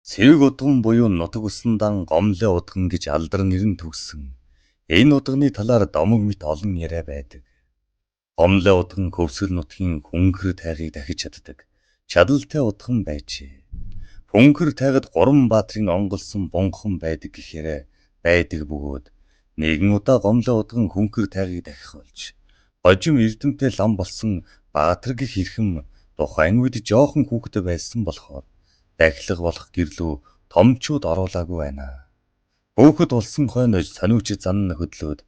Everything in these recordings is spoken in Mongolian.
Цэвэг удган буюу нутаг усан гомлоо удган гэж алдар нэр нь төгссөн. Энэ удганы талаар домог мэт олон яриа байдаг. Гомлоо удган хөвсгөл нутгийн хөнгөр тайгыг дахиж чаддаг. Чадалтай удган байжээ. Хөнгөр тайгад 3 баатрын онголсон бунхан байдаг гэхээр байдаг бөгөөд нэгэн удаа гомлоо удган хөнгөр тайгыг дахих болж гожим эрдэмтэй лам болсон баатар гэх хэрхэм тухайн үед жоохон хүүхэд байсан болохоор дахилга болох гэрлүү томчууд оруулаагүй байна. Хүүхэд болсон хойно сониуч зан хөдлөөд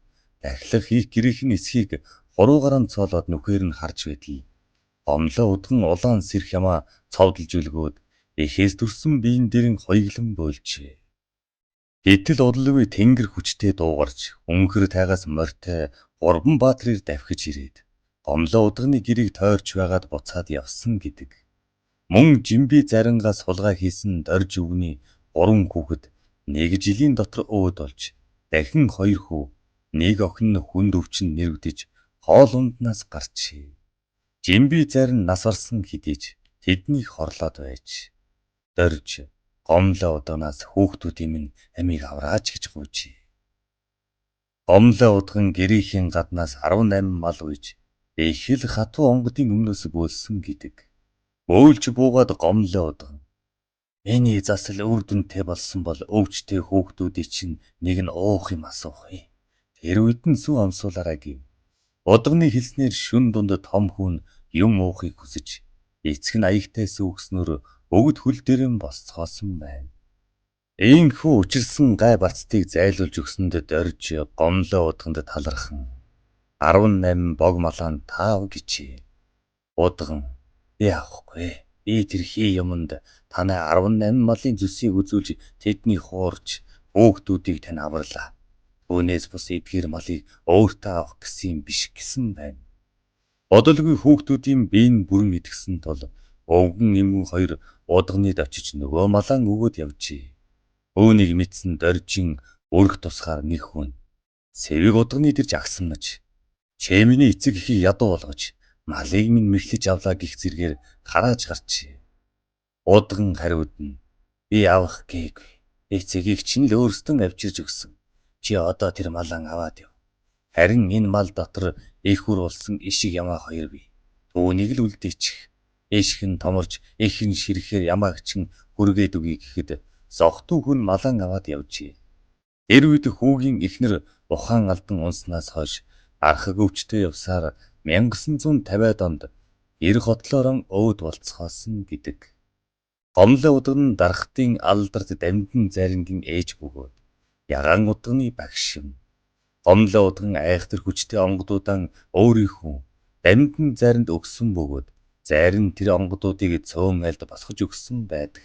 дахилга хийх гэрийн эсхийг хуруугаар нь цоолоод нүхээр нь харж байтал гомлоо удган улаан сэрх ямаа цовдолж үлгөөд эхээс төрсөн биен дэрэн хоёглон буйлжээ. Гэтэл удалгүй тэнгэр хүчтэй дуугарч өнхөр тайгаас морьтой 3 баатрыг давхиж ирээд гомлоо удганы гэрийг тойрч байгаад буцаад явсан гэдэг. Мөн жимби зарингаас сулгаа хийсэн дорж өвгний 3 хүүхэд 1 жилийн дотор өөд болж дахин 2 хүү нэг охин нь хүнд өвчин нэрвдэж хоол унднаас гарчээ. Жимби зарин нас барсан хэдийч тэднийг хорлоод байж дорж гомлоо удганаас хүүхдүүдийн минь амийг авраач гэж гуйжээ. Гомлоо удган гэрийнхэн гаднаас 18 мал үйж их л хатуу онгодын өмнөөс бөөлсөн гэдэг. Бөөлж буугаад гомлоо удган. Миний засал үр дүнтэй болсон бол өвчтэй хүүхдүүдийн чинь нэг нь уух юм асуух юм. Тэр үед нь сүү амсуулаарай гэв. Удганы хэлснээр шүн дунд том хүн юм уухыг хүсэж эцэг нь аягтай сүүгснөр өгд хөл дээрэн босцоосон байна. Ийхүү учирсан гай бацтыг зайлуулж өгсөнд дорж гомлоо удганд талархан 18 бог малаан таав гэжээ. Удган би авахгүй. Би тэр хий юмд танай 18 малын зүсийг үзүүлж тэдний хуурж хүүхдүүдийг тань аварлаа. Үүнээс бус эдгээр малыг өөртөө авах гэсэн юм биш гэсэн байна. Одолгүй хүүхдүүдийн биеийн бүрэн идгсэн тул өвгөн эмгэн хоёр удганыг очиж нөгөө малаан өгөөд явжээ. Үүнийг мэдсэн доржин өрх тусгаар нэг хүн цэвэг удганы дэрж агсамнаж чемний эцэг ихийг ядуу болгож малыг минь мэхлэж авлаа гих зэргээр харааж гарчээ. Удган хариуд нь би авах гээгүй. Эцэгийг чинь л өөрсдөн авчирж өгсөн. Чи одоо тэр малан аваад яв. Харин энэ мал дотор их үр болсон ишиг ямаа хоёр бий. Түүнийг л үлдээчих. Ишиг нь томорж их нь ширэхээр ямаагчин хүргээд үгүй гэхэд зогтуу хүн малан аваад явжээ. Тэр үед хүүгийн эхнэр ухаан алдан унснаас хойш архаг өвчтэй явсаар 1950-аад онд эр хотлоорон өөд болцгоосон гэдэг. Гомлоо удган дархтын алдарт дамдин зарингийн ээж бөгөөд ягаан удганы багш юм. Гомлоо удган айхтар хүчтэй онгодуудаан өөрийнхөө дамдин заринд өгсөн бөгөөд зарин тэр онгодуудыг цөөн айлд босгож өгсөн байдаг.